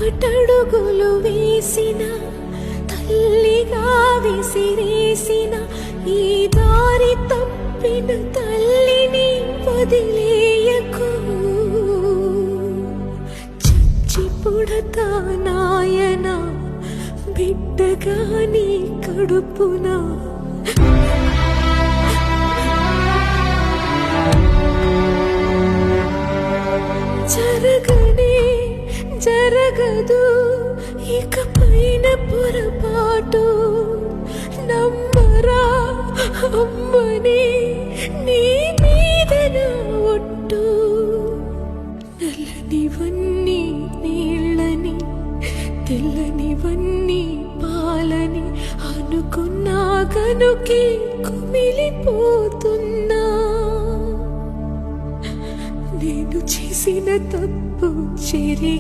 తప్పటడుగులు వేసిన తల్లిగా విసిరేసిన ఈ దారి తప్పిన తల్లిని వదిలేయకు. చచ్చి పుడతా నాయన బిడ్డగా నీ కడుపున. జరగదు ఇకపైన పొరపాటు. నమ్మరా అమ్మని నీ మీద నా ఒట్టు. నల్లనివన్నీ నీళ్ళని తెల్లనివన్నీ పాలని అనుకున్నా గనుకే కుమిలిపోతున్నా. నేను చేసిన తప్పు చెరి